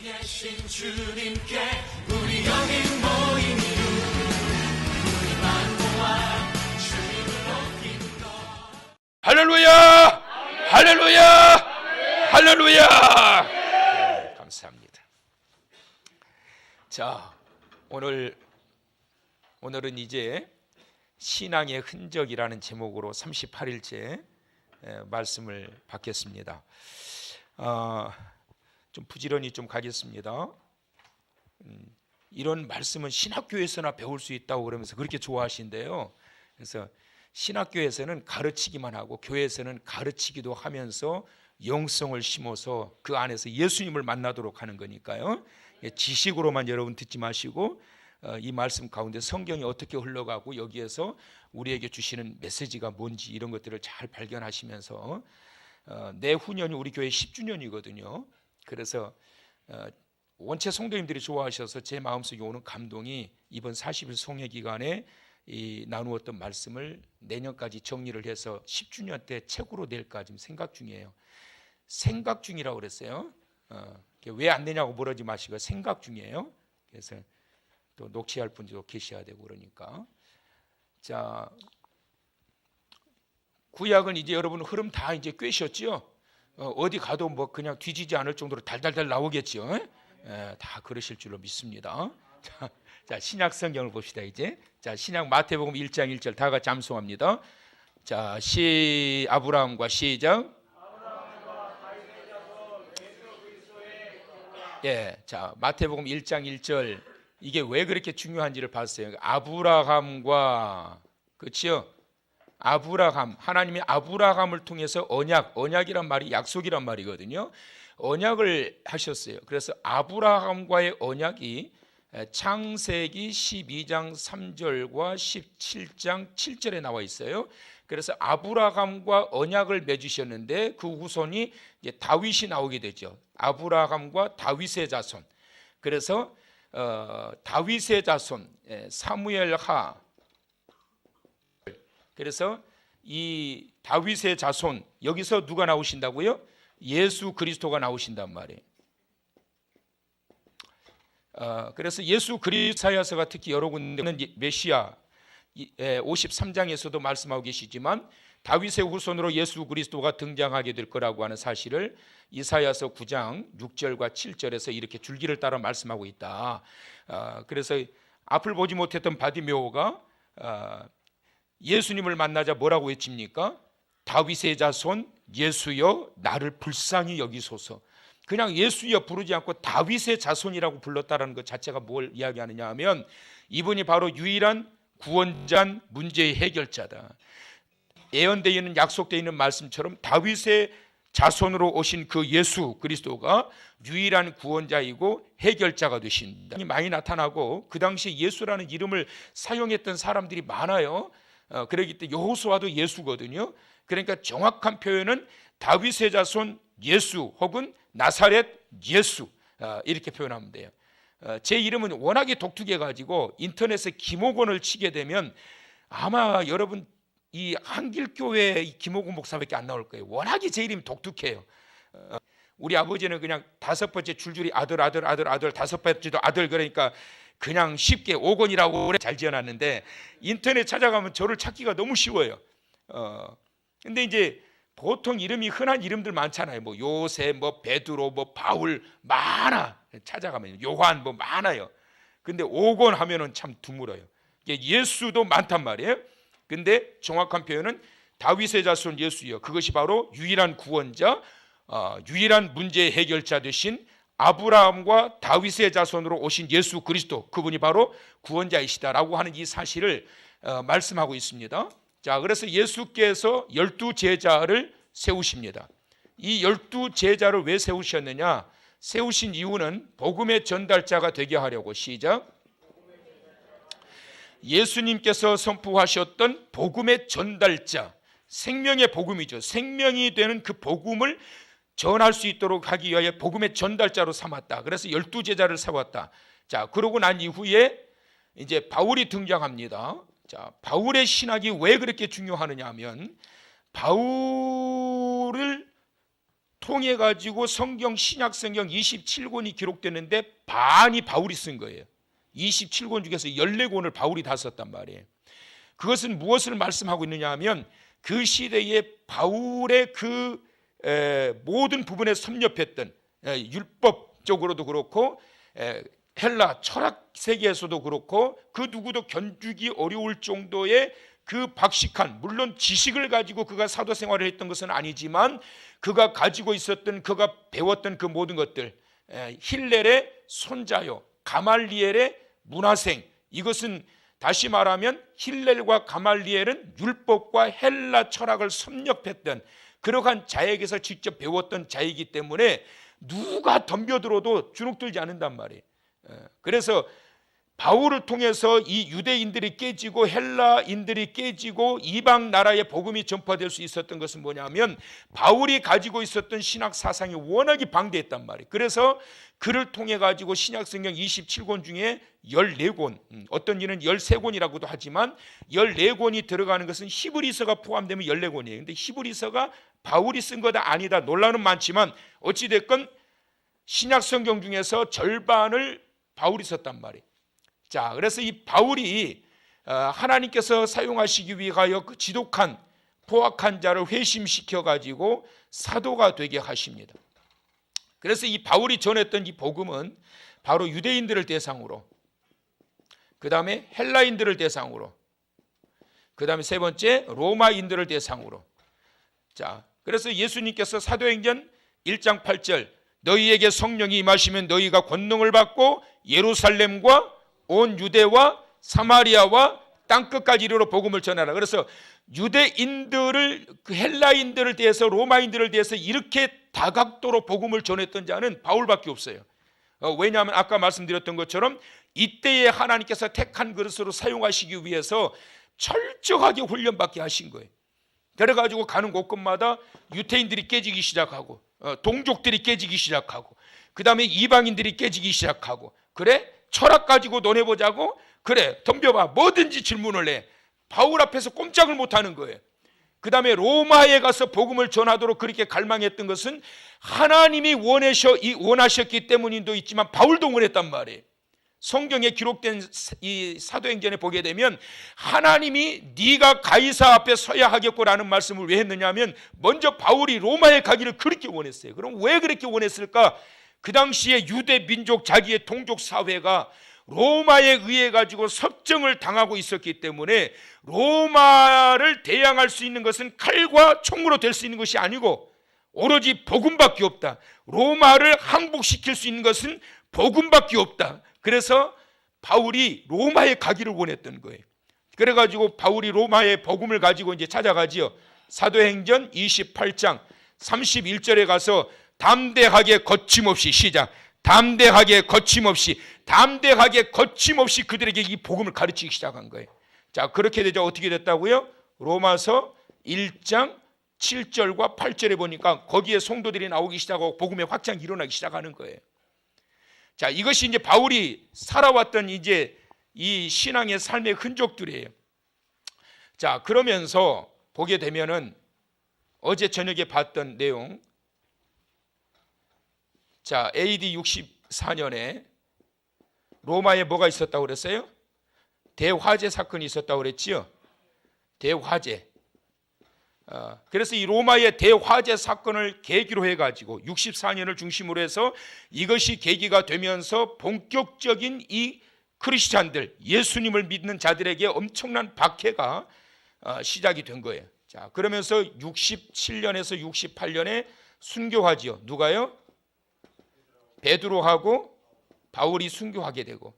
계신 주님께 우리 여기 모인 이유 우리만 모아 주님을 높인 것. 할렐루야! 할렐루야! 할렐루야! 네, 감사합니다. 자, 오늘은 이제 신앙의 흔적이라는 제목으로 38일째 말씀을 받겠습니다. 좀 부지런히 좀 가겠습니다. 이런 말씀은 신학교에서나 배울 수 있다고 그러면서 그렇게 좋아하신대요. 그래서 신학교에서는 가르치기만 하고 교회에서는 가르치기도 하면서 영성을 심어서 그 안에서 예수님을 만나도록 하는 거니까요. 지식으로만 여러분 듣지 마시고 이 말씀 가운데 성경이 어떻게 흘러가고 여기에서 우리에게 주시는 메시지가 뭔지 이런 것들을 잘 발견하시면서 내후년이 우리 교회 10주년이거든요. 그래서 원체 성도님들이 좋아하셔서 제 마음속에 오는 감동이 이번 40일 송해 기간에 나누었던 말씀을 내년까지 정리를 해서 10주년 때 책으로 낼까 지금 생각 중이에요. 생각 중이라고 그랬어요. 왜 안 내냐고 물어지 마시고 생각 중이에요. 그래서 또 녹취할 분도 계셔야 되고 그러니까. 자, 구약은 이제 여러분 흐름 다 이제 꿰셨죠? 어디 가도 뭐 그냥 뒤지지 않을 정도로 달달달 나오겠죠? 다 그러실 줄로 믿습니다. 자, 신약 성경을 봅시다 이제. 자, 신약 마태복음 1장 1절 다 같이 암송합니다. 자, 아브라함과 시작. 예, 자, 마태복음 1장 1절 이게 왜 그렇게 중요한지를 봤어요. 아브라함과 그렇죠? 아브라함, 하나님이 아브라함을 통해서 언약이란 말이 약속이란 말이거든요. 언약을 하셨어요. 그래서 아브라함과의 언약이 창세기 12장 3절과 17장 7절에 나와 있어요. 그래서 아브라함과 언약을 맺으셨는데 그 후손이 이제 다윗이 나오게 되죠. 아브라함과 다윗의 자손. 그래서 다윗의 자손 사무엘하. 그래서 이 다윗의 자손 여기서 누가 나오신다고요? 예수 그리스도가 나오신단 말이에요. 그래서 예수 그리스도야서가 특히 여러 군데는 메시아 53장에서도 말씀하고 계시지만 다윗의 후손으로 예수 그리스도가 등장하게 될 거라고 하는 사실을 이사야서 9장 6절과 7절에서 이렇게 줄기를 따라 말씀하고 있다. 그래서 앞을 보지 못했던 바디메오가 예수님을 만나자 뭐라고 외칩니까? 다윗의 자손 예수여 나를 불쌍히 여기소서. 그냥 예수여 부르지 않고 다윗의 자손이라고 불렀다는 것 자체가 뭘 이야기하느냐 하면 이분이 바로 유일한 구원자 문제의 해결자다. 예언되어 있는 약속되어 있는 말씀처럼 다윗의 자손으로 오신 그 예수 그리스도가 유일한 구원자이고 해결자가 되신다. 많이 나타나고 그 당시 예수라는 이름을 사용했던 사람들이 많아요. 그러기 때문에 여호수아도 예수거든요. 그러니까 정확한 표현은 다윗의 자손 예수 혹은 나사렛 예수 이렇게 표현하면 돼요. 제 이름은 워낙에 독특해가지고 인터넷에 김옥원을 치게 되면 아마 여러분 이 한길교회 김옥원 목사밖에 안 나올 거예요. 워낙에 제 이름이 독특해요. 우리 아버지는 그냥 다섯 번째 줄줄이 아들 다섯 번째도 아들 그러니까 그냥 쉽게 오건이라고 잘 지어놨는데 인터넷 찾아가면 저를 찾기가 너무 쉬워요. 근데 이제 보통 이름이 흔한 이름들 많잖아요. 뭐 요셉, 뭐 베드로, 뭐 바울 많아. 찾아가면 요한 뭐 많아요. 근데 오건 하면은 참 드물어요. 예수도 많단 말이에요. 근데 정확한 표현은 다윗의 자손 예수여. 그것이 바로 유일한 구원자, 유일한 문제의 해결자 되신 아브라함과 다윗의 자손으로 오신 예수 그리스도, 그분이 바로 구원자이시다라고 하는 이 사실을 말씀하고 있습니다. 자, 그래서 예수께서 12제자를 세우십니다. 이 12제자를 왜 세우셨느냐? 세우신 이유는 복음의 전달자가 되게 하려고. 시작. 예수님께서 선포하셨던 복음의 전달자, 생명의 복음이죠. 생명이 되는 그 복음을 전할 수 있도록 하기 위하여 복음의 전달자로 삼았다. 그래서 12제자를 세웠다. 자, 그러고 난 이후에 이제 바울이 등장합니다. 자, 바울의 신학이 왜 그렇게 중요하느냐 하면 바울을 통해 가지고 성경 신약 성경 27권이 기록되는데 반이 바울이 쓴 거예요. 27권 중에서 14권을 바울이 다 썼단 말이에요. 그것은 무엇을 말씀하고 있느냐 하면 그 시대에 바울의 그 모든 부분에 섭렵했던 율법적으로도 그렇고 헬라 철학 세계에서도 그렇고 그 누구도 견주기 어려울 정도의 그 박식한, 물론 지식을 가지고 그가 사도 생활을 했던 것은 아니지만 그가 가지고 있었던, 그가 배웠던 그 모든 것들, 힐렐의 손자요, 가말리엘의 문화생, 이것은 다시 말하면 힐렐과 가말리엘은 율법과 헬라 철학을 섭렵했던 그러한 자에게서 직접 배웠던 자이기 때문에 누가 덤벼들어도 주눅들지 않는단 말이에요. 그래서 바울을 통해서 이 유대인들이 깨지고 헬라인들이 깨지고 이방 나라의 복음이 전파될 수 있었던 것은 뭐냐면 바울이 가지고 있었던 신학 사상이 워낙에 방대했단 말이에요. 그래서 그를 통해 가지고 신약 성경 27권 중에 14권, 어떤 이는 13권이라고도 하지만 14권이 들어가는 것은 히브리서가 포함되면 14권이에요. 근데 히브리서가 바울이 쓴 거다 아니다 논란은 많지만 어찌 됐건 신약 성경 중에서 절반을 바울이 썼단 말이에요. 자, 그래서 이 바울이 하나님께서 사용하시기 위하여 그 지독한 포악한 자를 회심시켜 가지고 사도가 되게 하십니다. 그래서 이 바울이 전했던 이 복음은 바로 유대인들을 대상으로, 그 다음에 헬라인들을 대상으로, 그 다음에 세 번째 로마인들을 대상으로. 자, 그래서 예수님께서 사도행전 1장 8절 너희에게 성령이 임하시면 너희가 권능을 받고 예루살렘과 온 유대와 사마리아와 땅끝까지 이르러 복음을 전하라. 그래서 유대인들을, 그 헬라인들을 대해서, 로마인들을 대해서 이렇게 다각도로 복음을 전했던 자는 바울밖에 없어요. 왜냐하면 아까 말씀드렸던 것처럼 이때에 하나님께서 택한 그릇으로 사용하시기 위해서 철저하게 훈련받게 하신 거예요. 그래가지고 가는 곳곳마다 유태인들이 깨지기 시작하고, 동족들이 깨지기 시작하고, 그 다음에 이방인들이 깨지기 시작하고, 그래? 철학 가지고 논해보자고? 그래, 덤벼봐. 뭐든지 질문을 해. 바울 앞에서 꼼짝을 못하는 거예요. 그 다음에 로마에 가서 복음을 전하도록 그렇게 갈망했던 것은 하나님이 원하셨기 때문인도 있지만 바울도 원했단 말이에요. 성경에 기록된 이 사도행전에 보게 되면 하나님이 네가 가이사 앞에 서야 하겠고라는 말씀을 왜 했느냐 하면 먼저 바울이 로마에 가기를 그렇게 원했어요. 그럼 왜 그렇게 원했을까? 그 당시에 유대 민족 자기의 동족 사회가 로마에 의해 가지고 섭정을 당하고 있었기 때문에 로마를 대항할 수 있는 것은 칼과 총으로 될 수 있는 것이 아니고 오로지 복음밖에 없다. 로마를 항복시킬 수 있는 것은 복음밖에 없다. 그래서 바울이 로마에 가기를 원했던 거예요. 그래가지고 바울이 로마의 복음을 가지고 이제 찾아가지요. 사도행전 28장 31절에 가서 담대하게 거침없이, 시작, 담대하게 거침없이 그들에게 이 복음을 가르치기 시작한 거예요. 자, 그렇게 되자 어떻게 됐다고요? 로마서 1장 7절과 8절에 보니까 거기에 성도들이 나오기 시작하고 복음의 확장이 일어나기 시작하는 거예요. 자, 이것이 이제 바울이 살아왔던 이제 이 신앙의 삶의 흔적들이에요. 자, 그러면서 보게 되면은 어제 저녁에 봤던 내용, 자, AD 64년에 로마에 뭐가 있었다고 그랬어요? 대화재 사건이 있었다고 그랬지요. 대화재. 그래서 이 로마의 대화재 사건을 계기로 해가지고 64년을 중심으로 해서 이것이 계기가 되면서 본격적인 이 크리스찬들, 예수님을 믿는 자들에게 엄청난 박해가 시작이 된 거예요. 자, 그러면서 67년에서 68년에 순교하지요. 누가요? 베드로하고 바울이 순교하게 되고,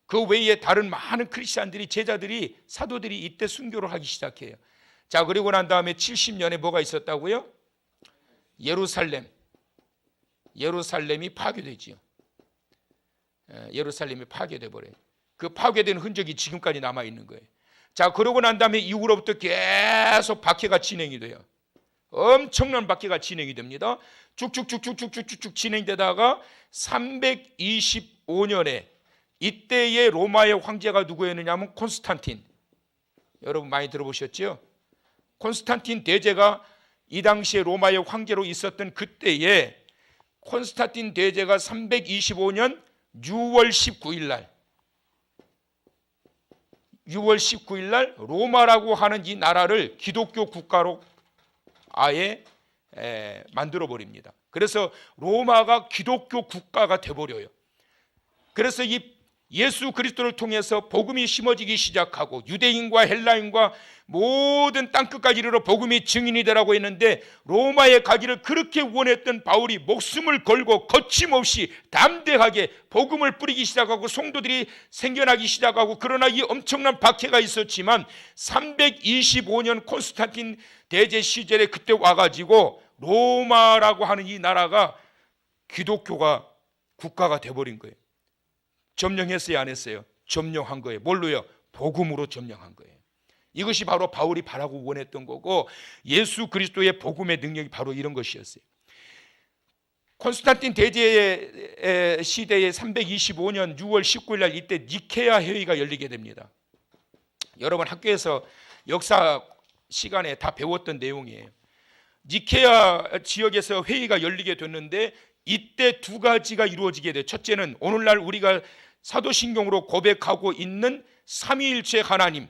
그 외에 다른 많은 크리스찬들이, 제자들이, 사도들이 이때 순교를 하기 시작해요. 자, 그리고 난 다음에 70년에 뭐가 있었다고요? 예루살렘이 파괴되지요. 예루살렘이 파괴돼 버려요. 그 파괴된 흔적이 지금까지 남아 있는 거예요. 자, 그러고 난 다음에 이후로부터 계속 박해가 진행이 돼요. 엄청난 박해가 진행이 됩니다. 쭉쭉쭉쭉쭉쭉쭉 진행되다가 325년에 이때의 로마의 황제가 누구였느냐 하면 콘스탄틴. 여러분 많이 들어보셨죠? 콘스탄틴 대제가 이 당시에 로마의 황제로 있었던 그때에 콘스탄틴 대제가 325년 6월 19일 날 로마라고 하는 이 나라를 기독교 국가로 아예 만들어 버립니다. 그래서 로마가 기독교 국가가 돼 버려요. 그래서 이 예수 그리스도를 통해서 복음이 심어지기 시작하고 유대인과 헬라인과 모든 땅끝까지 이르러 복음이 증인이 되라고 했는데, 로마에 가기를 그렇게 원했던 바울이 목숨을 걸고 거침없이 담대하게 복음을 뿌리기 시작하고 성도들이 생겨나기 시작하고, 그러나 이 엄청난 박해가 있었지만 325년 콘스탄틴 대제 시절에 그때 와가지고 로마라고 하는 이 나라가 기독교가 국가가 돼버린 거예요. 점령했어요, 안 했어요? 점령한 거예요. 뭘로요? 복음으로 점령한 거예요. 이것이 바로 바울이 바라고 원했던 거고, 예수 그리스도의 복음의 능력이 바로 이런 것이었어요. 콘스탄틴 대제의 시대에 325년 6월 19일 날 이때 니케아 회의가 열리게 됩니다. 여러분 학교에서 역사 시간에 다 배웠던 내용이에요. 니케아 지역에서 회의가 열리게 됐는데 이때 두 가지가 이루어지게 돼요. 첫째는 오늘날 우리가 사도신경으로 고백하고 있는 삼위일체 하나님,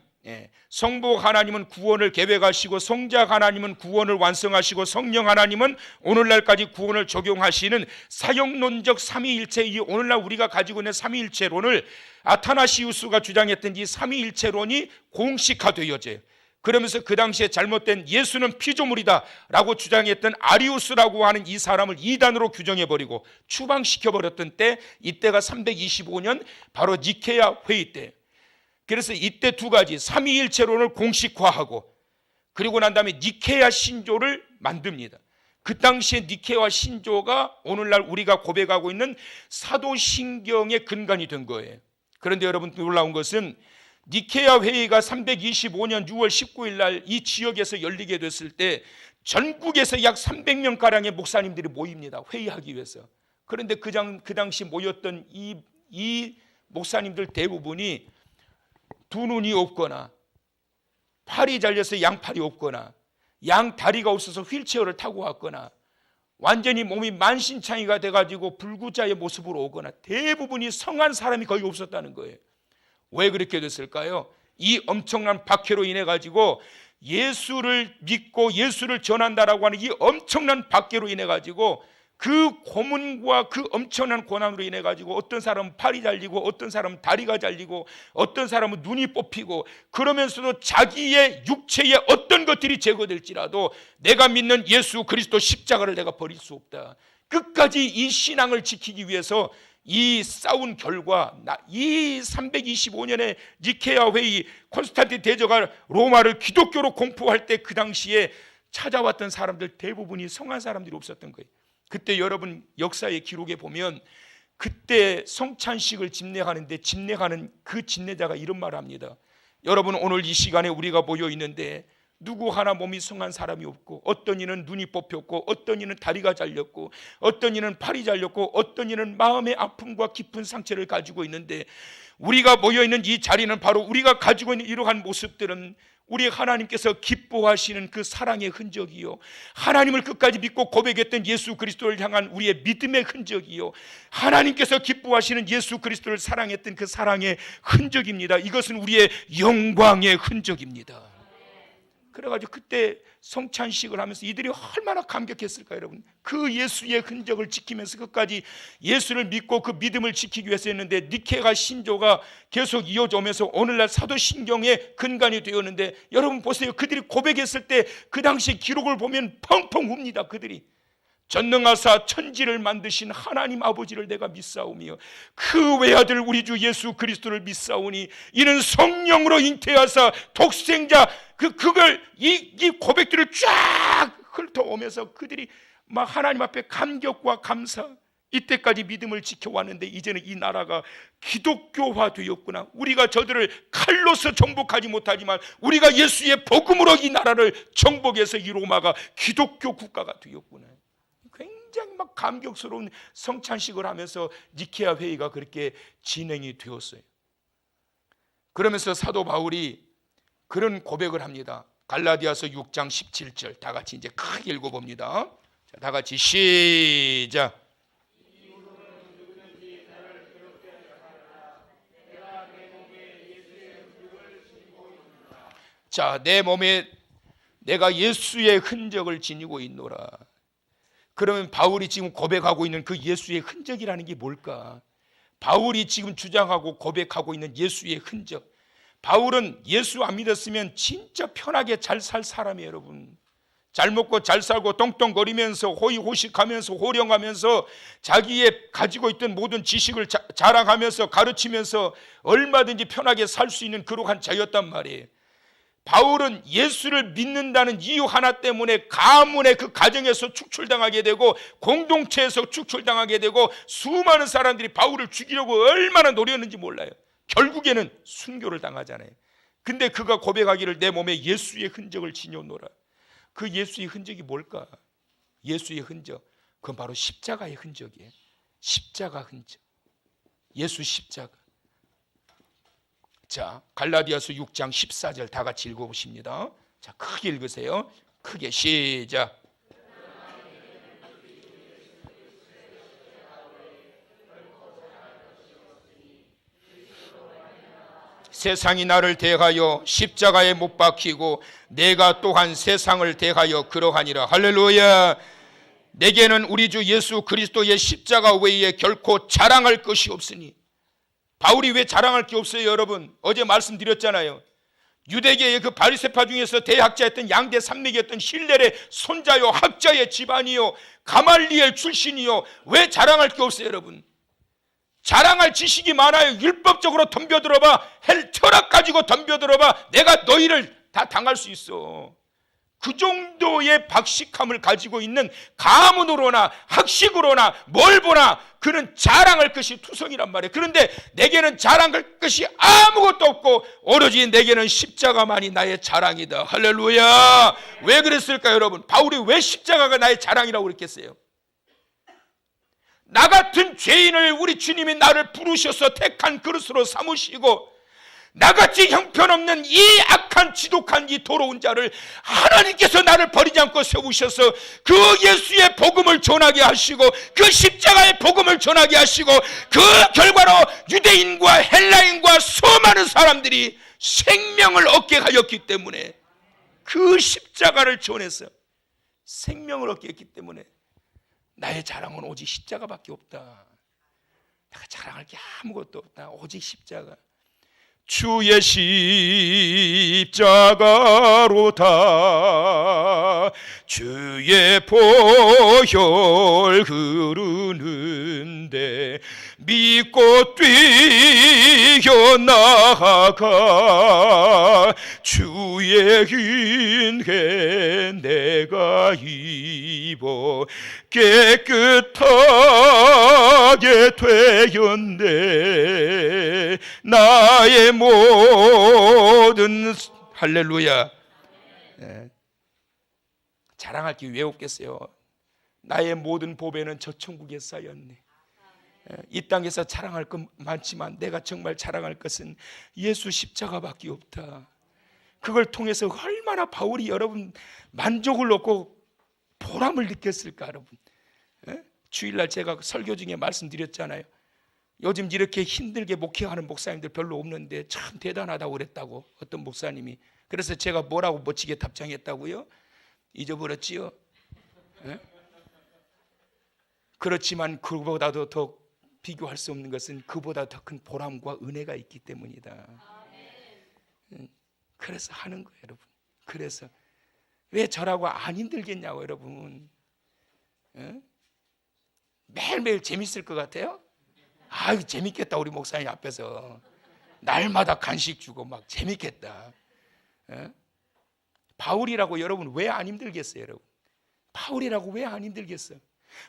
성부 하나님은 구원을 계획하시고 성자 하나님은 구원을 완성하시고 성령 하나님은 오늘날까지 구원을 적용하시는 사역론적 삼위일체, 이 오늘날 우리가 가지고 있는 삼위일체론을 아타나시우스가 주장했던 이 삼위일체론이 공식화되어져요. 그러면서 그 당시에 잘못된 예수는 피조물이다 라고 주장했던 아리우스라고 하는 이 사람을 이단으로 규정해버리고 추방시켜버렸던 때, 이때가 325년 바로 니케아 회의 때. 그래서 이때 두 가지 삼위일체론을 공식화하고, 그리고 난 다음에 니케아 신조를 만듭니다. 그 당시에 니케아 신조가 오늘날 우리가 고백하고 있는 사도신경의 근간이 된 거예요. 그런데 여러분 놀라운 것은 니케아 회의가 325년 6월 19일 날 이 지역에서 열리게 됐을 때 전국에서 약 300명가량의 목사님들이 모입니다. 회의하기 위해서. 그런데 그 당시 모였던 이 목사님들 대부분이 두 눈이 없거나 팔이 잘려서 양팔이 없거나 양다리가 없어서 휠체어를 타고 왔거나 완전히 몸이 만신창이가 돼가지고 불구자의 모습으로 오거나 대부분이 성한 사람이 거의 없었다는 거예요. 왜 그렇게 됐을까요? 이 엄청난 박해로 인해 가지고 예수를 믿고 예수를 전한다라고 하는 이 엄청난 박해로 인해 가지고 그 고문과 그 엄청난 고난으로 인해 가지고 어떤 사람은 팔이 잘리고 어떤 사람은 다리가 잘리고 어떤 사람은 눈이 뽑히고, 그러면서도 자기의 육체의 어떤 것들이 제거될지라도 내가 믿는 예수 그리스도 십자가를 내가 버릴 수 없다. 끝까지 이 신앙을 지키기 위해서 이 싸운 결과, 이 325년의 니케아 회의, 콘스탄틴 대제가 로마를 기독교로 공포할 때 그 당시에 찾아왔던 사람들 대부분이 성한 사람들이 없었던 거예요. 그때 여러분 역사의 기록에 보면 그때 성찬식을 집례하는데 집례하는 그 집례자가 이런 말을 합니다. 여러분 오늘 이 시간에 우리가 모여 있는데 누구 하나 몸이 성한 사람이 없고, 어떤 이는 눈이 뽑혔고 어떤 이는 다리가 잘렸고 어떤 이는 팔이 잘렸고 어떤 이는 마음의 아픔과 깊은 상처를 가지고 있는데, 우리가 모여있는 이 자리는 바로 우리가 가지고 있는 이러한 모습들은 우리 하나님께서 기뻐하시는 그 사랑의 흔적이요, 하나님을 끝까지 믿고 고백했던 예수 그리스도를 향한 우리의 믿음의 흔적이요, 하나님께서 기뻐하시는 예수 그리스도를 사랑했던 그 사랑의 흔적입니다. 이것은 우리의 영광의 흔적입니다. 그래가지고 그때 성찬식을 하면서 이들이 얼마나 감격했을까요, 여러분? 그 예수의 흔적을 지키면서 끝까지 예수를 믿고 그 믿음을 지키기 위해서 했는데, 니케아 신조가 계속 이어져 오면서 오늘날 사도신경의 근간이 되었는데, 여러분 보세요. 그들이 고백했을 때 그 당시 기록을 보면 펑펑 웁니다. 그들이 전능하사 천지를 만드신 하나님 아버지를 내가 믿사오며 그 외아들 우리 주 예수 그리스도를 믿사오니 이는 성령으로 잉태하사 독생자, 그걸 이 고백들을 쫙 훑어오면서 그들이 막 하나님 앞에 감격과 감사, 이때까지 믿음을 지켜왔는데 이제는 이 나라가 기독교화 되었구나. 우리가 저들을 칼로서 정복하지 못하지만 우리가 예수의 복음으로 이 나라를 정복해서 이 로마가 기독교 국가가 되었구나. 굉장히 막 감격스러운 성찬식을 하면서 니케아 회의가 그렇게 진행이 되었어요. 그러면서 사도 바울이 그런 고백을 합니다. 갈라디아서 6장 17절 다 같이 이제 크게 읽어봅니다. 자, 다 같이 시작. 자, 내 몸에 내가 예수의 흔적을 지니고 있노라. 그러면 바울이 지금 고백하고 있는 그 예수의 흔적이라는 게 뭘까? 바울이 지금 주장하고 고백하고 있는 예수의 흔적. 바울은 예수 안 믿었으면 진짜 편하게 잘 살 사람이에요, 여러분. 잘 먹고 잘 살고 똥똥거리면서 호의호식하면서 호령하면서 자기의 가지고 있던 모든 지식을 자랑하면서 가르치면서 얼마든지 편하게 살 수 있는 그러한 자였단 말이에요. 바울은 예수를 믿는다는 이유 하나 때문에 가문의 그 가정에서 축출당하게 되고 공동체에서 축출당하게 되고 수많은 사람들이 바울을 죽이려고 얼마나 노렸는지 몰라요. 결국에는 순교를 당하잖아요. 근데 그가 고백하기를 내 몸에 예수의 흔적을 지녀노라. 그 예수의 흔적이 뭘까? 예수의 흔적, 그건 바로 십자가의 흔적이에요. 십자가 흔적, 예수 십자가. 자, 갈라디아서 6장 14절 다 같이 읽어보십니다. 자, 크게 읽으세요. 크게 시작. 세상이 나를 대하여 십자가에 못 박히고 내가 또한 세상을 대하여 그러하니라. 할렐루야. 내게는 우리 주 예수 그리스도의 십자가 외에 결코 자랑할 것이 없으니. 바울이 왜 자랑할 게 없어요, 여러분? 어제 말씀드렸잖아요. 유대계의 그 바리새파 중에서 대학자였던 양대 산맥이었던 힐렐의 손자요, 학자의 집안이요, 가말리엘 출신이요. 왜 자랑할 게 없어요, 여러분? 자랑할 지식이 많아요. 율법적으로 덤벼들어봐, 철학 가지고 덤벼들어봐, 내가 너희를 다 당할 수 있어. 그 정도의 박식함을 가지고 있는 가문으로나 학식으로나 뭘 보나 그는 자랑할 것이 투성이란 말이에요. 그런데 내게는 자랑할 것이 아무것도 없고 오로지 내게는 십자가만이 나의 자랑이다. 할렐루야. 왜 그랬을까요, 여러분? 바울이 왜 십자가가 나의 자랑이라고 그랬겠어요? 나 같은 죄인을 우리 주님이 나를 부르셔서 택한 그릇으로 삼으시고 나같이 형편없는 이 악한 지독한 이 더러운 자를 하나님께서 나를 버리지 않고 세우셔서 그 예수의 복음을 전하게 하시고 그 십자가의 복음을 전하게 하시고 그 결과로 유대인과 헬라인과 수많은 사람들이 생명을 얻게 하였기 때문에 그 십자가를 전해서 생명을 얻게 했기 때문에 나의 자랑은 오직 십자가밖에 없다. 내가 자랑할 게 아무것도 없다. 오직 십자가. 주의 십자가로 다 주의 보혈 흐르는데 믿고 뛰어나가 주의 은혜 내가 입어 깨끗하게 되었네. 나의 모든 할렐루야. 네. 자랑할 게 왜 없겠어요? 나의 모든 보배는 저 천국에 쌓였네. 이 땅에서 자랑할 것 많지만 내가 정말 자랑할 것은 예수 십자가밖에 없다. 그걸 통해서 얼마나 바울이 여러분 만족을 얻고 보람을 느꼈을까, 여러분. 주일날 제가 설교 중에 말씀드렸잖아요. 요즘 이렇게 힘들게 목회하는 목사님들 별로 없는데 참 대단하다고 그랬다고, 어떤 목사님이. 그래서 제가 뭐라고 멋지게 답장했다고요? 잊어버렸지요? 그렇지만 그보다도 더 비교할 수 없는 것은 그보다 더 큰 보람과 은혜가 있기 때문이다. 그래서 하는 거예요, 여러분. 그래서 왜 저라고 안 힘들겠냐고, 여러분. 매일매일 재밌을 것 같아요? 아유, 재밌겠다. 우리 목사님 앞에서 날마다 간식 주고 막 재밌겠다. 바울이라고 여러분 왜 안 힘들겠어요, 여러분? 바울이라고 왜 안 힘들겠어요?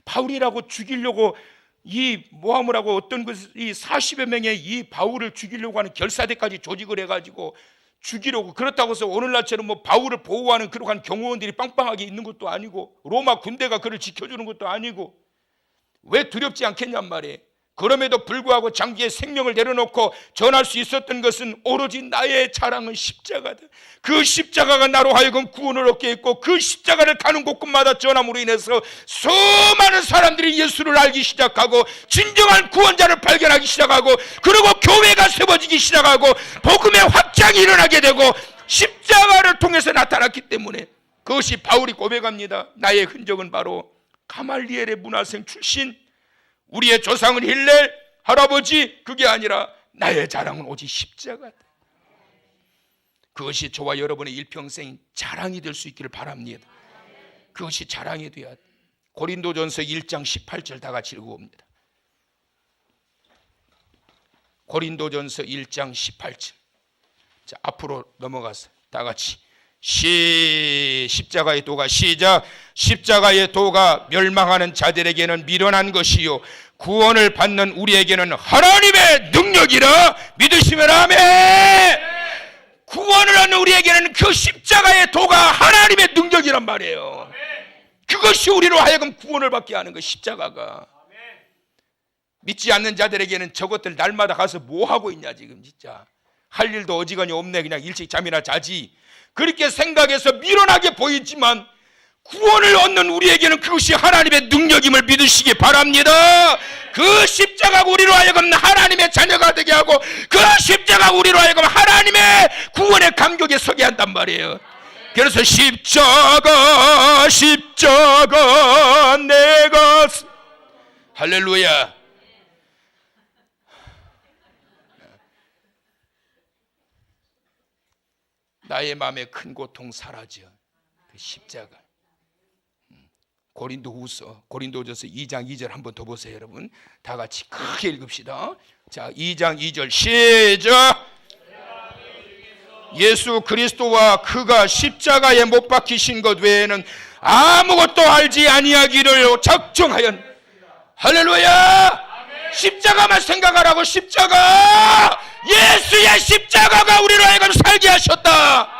바울이라고 죽이려고 이 모함을 어떤 이 40여 명의 이 바울을 죽이려고 하는 결사대까지 조직을 해가지고 죽이려고, 그렇다고 해서 오늘날처럼 뭐 바울을 보호하는 그러한 경호원들이 빵빵하게 있는 것도 아니고 로마 군대가 그를 지켜주는 것도 아니고 왜 두렵지 않겠냔 말이에요. 그럼에도 불구하고 장기의 생명을 내려놓고 전할 수 있었던 것은 오로지 나의 자랑은 십자가다. 그 십자가가 나로 하여금 구원을 얻게 했고, 그 십자가를 가는 곳곳마다 전함으로 인해서 수많은 사람들이 예수를 알기 시작하고 진정한 구원자를 발견하기 시작하고, 그리고 교회가 세워지기 시작하고 복음의 확장이 일어나게 되고 십자가를 통해서 나타났기 때문에, 그것이 바울이 고백합니다. 나의 흔적은 바로 가말리엘의 문화생 출신, 우리의 조상은 힐렐 할아버지, 그게 아니라 나의 자랑은 오직 십자가다. 그것이 저와 여러분의 일평생 자랑이 될 수 있기를 바랍니다. 그것이 자랑이 돼야 돼. 고린도전서 1장 18절 다 같이 읽어봅니다. 고린도전서 1장 18절. 자, 앞으로 넘어가서 다 같이 십자가의 도가 시작. 십자가의 도가 멸망하는 자들에게는 미련한 것이요 구원을 받는 우리에게는 하나님의 능력이라 믿으시면 아멘. 구원을 얻는 우리에게는 그 십자가의 도가 하나님의 능력이란 말이에요. 그것이 우리로 하여금 구원을 받게 하는 것, 십자가가. 믿지 않는 자들에게는 저것들 날마다 가서 뭐 하고 있냐, 지금 진짜 할 일도 어지간히 없네, 그냥 일찍 잠이나 자지, 그렇게 생각해서 미련하게 보이지만 구원을 얻는 우리에게는 그것이 하나님의 능력임을 믿으시기 바랍니다. 그 십자가가 우리로 하여금 하나님의 자녀가 되게 하고, 그 십자가가 우리로 하여금 하나님의 구원의 감격에 서게 한단 말이에요. 그래서 십자가 내가 할렐루야. 나의 마음에 큰 고통 사라져. 그 십자가. 고린도전서 2장 2절 한번 더 보세요, 여러분. 다 같이 크게 읽읍시다. 자, 2장 2절 시작. 예수 그리스도와 그가 십자가에 못 박히신 것 외에는 아무것도 알지 아니하기를 작정하였. 할렐루야. 십자가만 생각하라고. 십자가, 예수의 십자가가 우리로 하여금 살게 하셨다.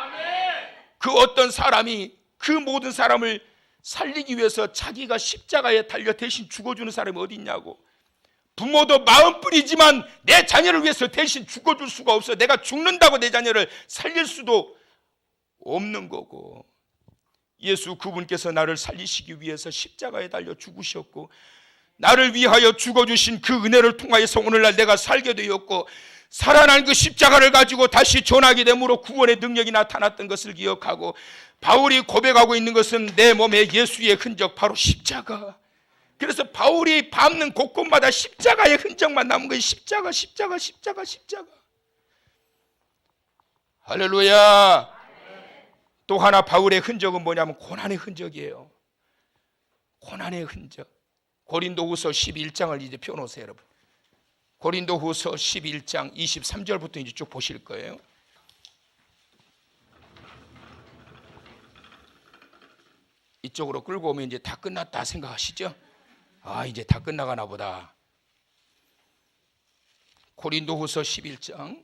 그 어떤 사람이 그 모든 사람을 살리기 위해서 자기가 십자가에 달려 대신 죽어주는 사람이 어디 있냐고. 부모도 마음뿐이지만 내 자녀를 위해서 대신 죽어줄 수가 없어. 내가 죽는다고 내 자녀를 살릴 수도 없는 거고, 예수 그분께서 나를 살리시기 위해서 십자가에 달려 죽으셨고, 나를 위하여 죽어주신 그 은혜를 통하여서 오늘날 내가 살게 되었고, 살아난 그 십자가를 가지고 다시 전하게 되므로 구원의 능력이 나타났던 것을 기억하고, 바울이 고백하고 있는 것은 내 몸에 예수의 흔적, 바로 십자가. 그래서 바울이 밟는 곳곳마다 십자가의 흔적만 남은 거예요. 십자가. 할렐루야. 또 하나 바울의 흔적은 뭐냐면 고난의 흔적이에요. 고난의 흔적. 고린도후서 11장을 이제 펴놓으세요, 여러분. 고린도후서 11장 23절부터 이제 쭉 보실 거예요. 이쪽으로 끌고 오면 이제 다 끝났다 생각하시죠? 아, 이제 다 끝나가나 보다. 고린도후서 11장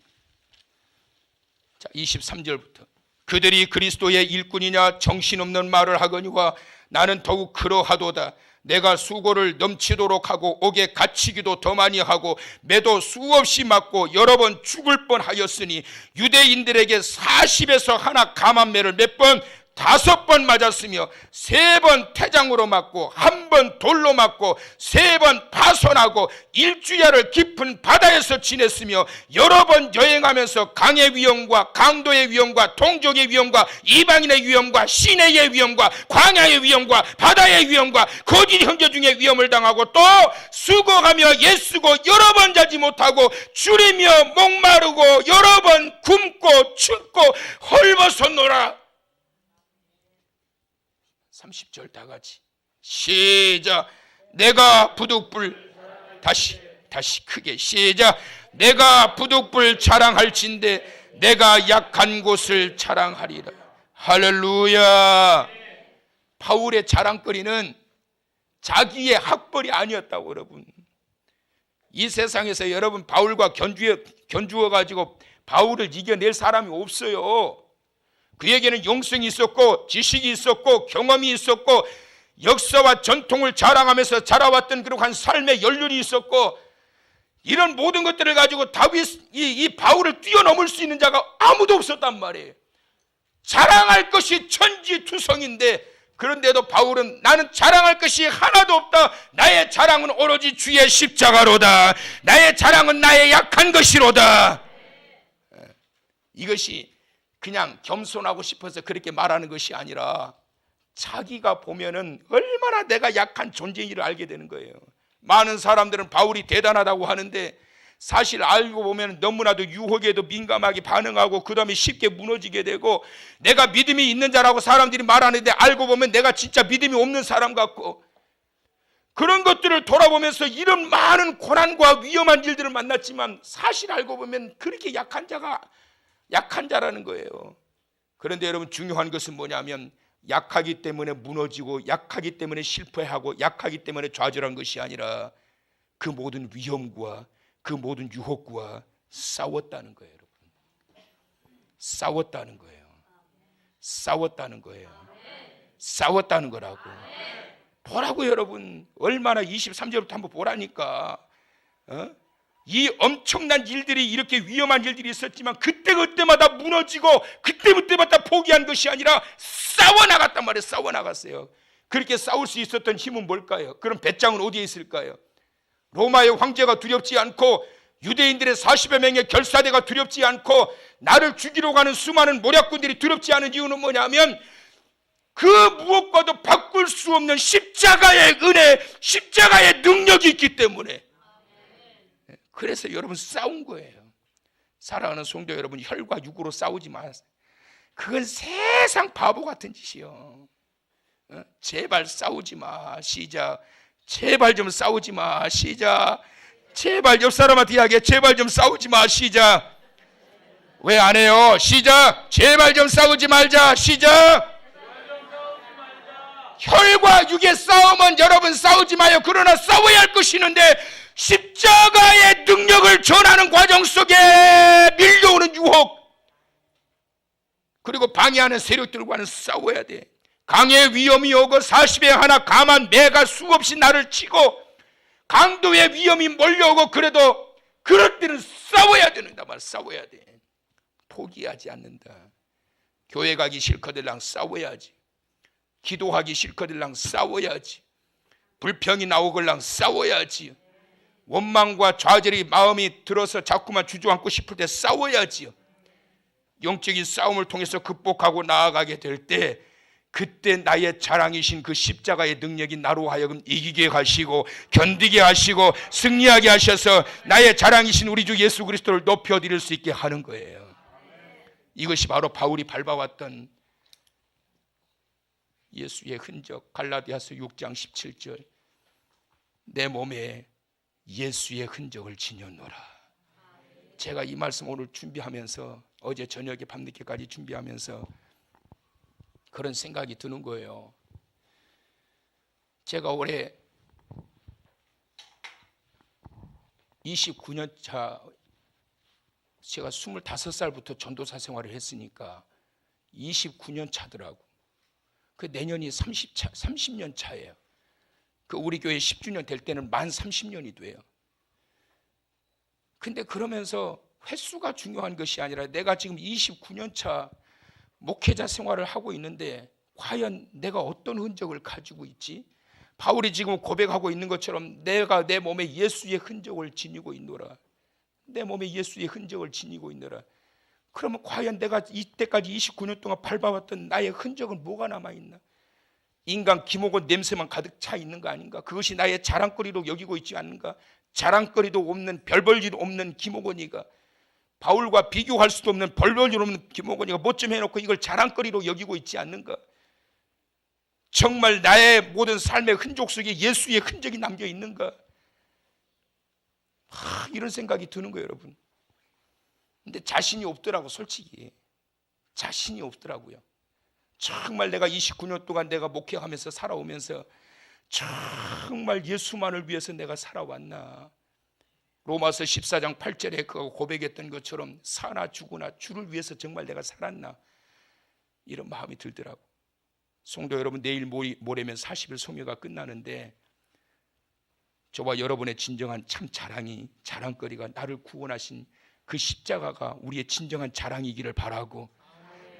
23절부터 그들이 그리스도의 일꾼이냐 정신없는 말을 하거니와 나는 더욱 그러하도다. 내가 수고를 넘치도록 하고 옥에 갇히기도 더 많이 하고 매도 수없이 맞고 여러 번 죽을 뻔하였으니 유대인들에게 40에서 하나 감한 매를 몇 번 5번 맞았으며 3번 태장으로 맞고 1번 돌로 맞고 3번 파손하고 1주야를 깊은 바다에서 지냈으며 여러 번 여행하면서 강의 위험과 강도의 위험과 동족의 위험과 이방인의 위험과 시내의 위험과 광야의 위험과 바다의 위험과 거짓 형제 중에 위험을 당하고 또 수고하며 애쓰고 여러 번 자지 못하고 줄이며 목마르고 여러 번 굶고 춥고 헐벗었노라. 30절 다 같이 시작. 내가 부득불 다시 크게 시작. 내가 부득불 자랑할진대 내가 약한 곳을 자랑하리라. 할렐루야. 바울의 자랑거리는 자기의 학벌이 아니었다고. 여러분, 이 세상에서 여러분 바울과 견주어 가지고 바울을 이겨낼 사람이 없어요. 그에게는 영성이 있었고 지식이 있었고 경험이 있었고 역사와 전통을 자랑하면서 자라왔던 그러한 삶의 연륜이 있었고 이런 모든 것들을 가지고 이 바울을 뛰어넘을 수 있는 자가 아무도 없었단 말이에요. 자랑할 것이 천지투성인데, 그런데도 바울은 나는 자랑할 것이 하나도 없다. 나의 자랑은 오로지 주의 십자가로다. 나의 자랑은 나의 약한 것이로다. 이것이 그냥 겸손하고 싶어서 그렇게 말하는 것이 아니라 자기가 보면은 얼마나 내가 약한 존재인지를 알게 되는 거예요. 많은 사람들은 바울이 대단하다고 하는데 사실 알고 보면 너무나도 유혹에도 민감하게 반응하고 그 다음에 쉽게 무너지게 되고, 내가 믿음이 있는 자라고 사람들이 말하는데 알고 보면 내가 진짜 믿음이 없는 사람 같고, 그런 것들을 돌아보면서 이런 많은 고난과 위험한 일들을 만났지만 사실 알고 보면 그렇게 약한 자라는 거예요. 그런데 여러분, 중요한 것은 뭐냐면 약하기 때문에 무너지고 약하기 때문에 실패하고 약하기 때문에 좌절한 것이 아니라 그 모든 위험과 그 모든 유혹과 싸웠다는 거예요. 여러분, 싸웠다는 거예요. 싸웠다는 거예요. 싸웠다는 거라고. 보라고 여러분. 얼마나 23절부터 한번 보라니까. 이 엄청난 일들이, 이렇게 위험한 일들이 있었지만 그때마다 무너지고 그때마다 포기한 것이 아니라 싸워나갔단 말이에요. 싸워나갔어요. 그렇게 싸울 수 있었던 힘은 뭘까요? 그럼 배짱은 어디에 있을까요? 로마의 황제가 두렵지 않고 유대인들의 40여 명의 결사대가 두렵지 않고 나를 죽이러 가는 수많은 모략군들이 두렵지 않은 이유는 뭐냐면 그 무엇과도 바꿀 수 없는 십자가의 은혜, 십자가의 능력이 있기 때문에. 그래서 여러분 싸운 거예요. 사랑하는 성도 여러분, 혈과 육으로 싸우지 마세요. 그건 세상 바보 같은 짓이요. 제발 싸우지 마. 시작. 제발 좀 싸우지 마. 시작. 제발, 옆 사람한테 이야기해. 제발 좀 싸우지 마. 시작. 왜 안 해요? 시작. 제발 좀 싸우지 말자. 시작. 혈과 육의 싸움은 여러분 싸우지 마요. 그러나 싸워야 할 것이 있는데 십자가의 능력을 전하는 과정 속에 밀려오는 유혹, 그리고 방해하는 세력들과는 싸워야 돼. 강의 위험이 오고 40에 하나 감한 매가 수없이 나를 치고 강도의 위험이 몰려오고, 그래도 그럴 때는 싸워야 되는다 말. 싸워야 돼. 포기하지 않는다. 교회 가기 싫거들랑 싸워야지. 기도하기 싫거들랑 싸워야지. 불평이 나오걸랑 싸워야지. 원망과 좌절이 마음이 들어서 자꾸만 주저앉고 싶을 때 싸워야지요. 영적인 싸움을 통해서 극복하고 나아가게 될 때, 그때 나의 자랑이신 그 십자가의 능력이 나로 하여금 이기게 하시고 견디게 하시고 승리하게 하셔서 나의 자랑이신 우리 주 예수 그리스도를 높여드릴 수 있게 하는 거예요. 이것이 바로 바울이 밟아왔던 예수의 흔적. 갈라디아서 6장 17절. 내 몸에 예수의 흔적을 지녔노라. 제가 이 말씀 오늘 준비하면서, 어제 저녁에 밤늦게까지 준비하면서 그런 생각이 드는 거예요. 제가 올해 29년 차, 제가 25살부터 전도사 생활을 했으니까 29년 차더라고. 그 내년이 30년 차예요. 그 우리 교회 10주년 될 때는 만 30년이 돼요. 근데 그러면서 횟수가 중요한 것이 아니라 내가 지금 29년 차 목회자 생활을 하고 있는데 과연 내가 어떤 흔적을 가지고 있지? 바울이 지금 고백하고 있는 것처럼 내가 내 몸에 예수의 흔적을 지니고 있노라. 내 몸에 예수의 흔적을 지니고 있노라. 그러면 과연 내가 이때까지 29년 동안 밟아왔던 나의 흔적은 뭐가 남아있나? 인간 기모곤 냄새만 가득 차 있는 거 아닌가? 그것이 나의 자랑거리로 여기고 있지 않는가? 자랑거리도 없는, 별볼일 없는 기모곤이가, 바울과 비교할 수도 없는 별볼일 없는 기모곤이가 뭐 좀 해놓고 이걸 자랑거리로 여기고 있지 않는가? 정말 나의 모든 삶의 흔적 속에 예수의 흔적이 남겨 있는가? 이런 생각이 드는 거예요, 여러분. 근데 자신이 없더라고. 솔직히 자신이 없더라고요. 정말 내가 29년 동안 내가 목회하면서 살아오면서 정말 예수만을 위해서 내가 살아왔나? 로마서 14장 8절에 그 고백했던 것처럼 사나 죽으나 주를 위해서 정말 내가 살았나? 이런 마음이 들더라고. 성도 여러분, 내일 모레면 40일 소묘가 끝나는데 저와 여러분의 진정한 참 자랑거리가 나를 구원하신 그 십자가가 우리의 진정한 자랑이기를 바라고,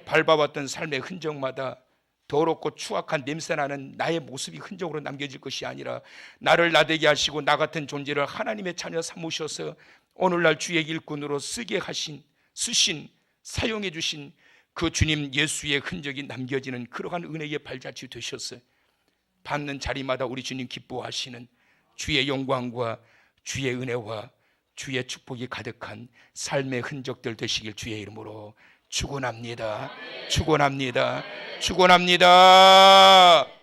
밟아왔던 삶의 흔적마다 더럽고 추악한 냄새나는 나의 모습이 흔적으로 남겨질 것이 아니라 나를 나되게 하시고 나 같은 존재를 하나님의 자녀 삼으셔서 오늘날 주의 일꾼으로 쓰신 사용해 주신 그 주님 예수의 흔적이 남겨지는 그러한 은혜의 발자취 되셨어요. 받는 자리마다 우리 주님 기뻐하시는 주의 영광과 주의 은혜와 주의 축복이 가득한 삶의 흔적들 되시길 주의 이름으로 축원합니다. 축원합니다. 축원합니다.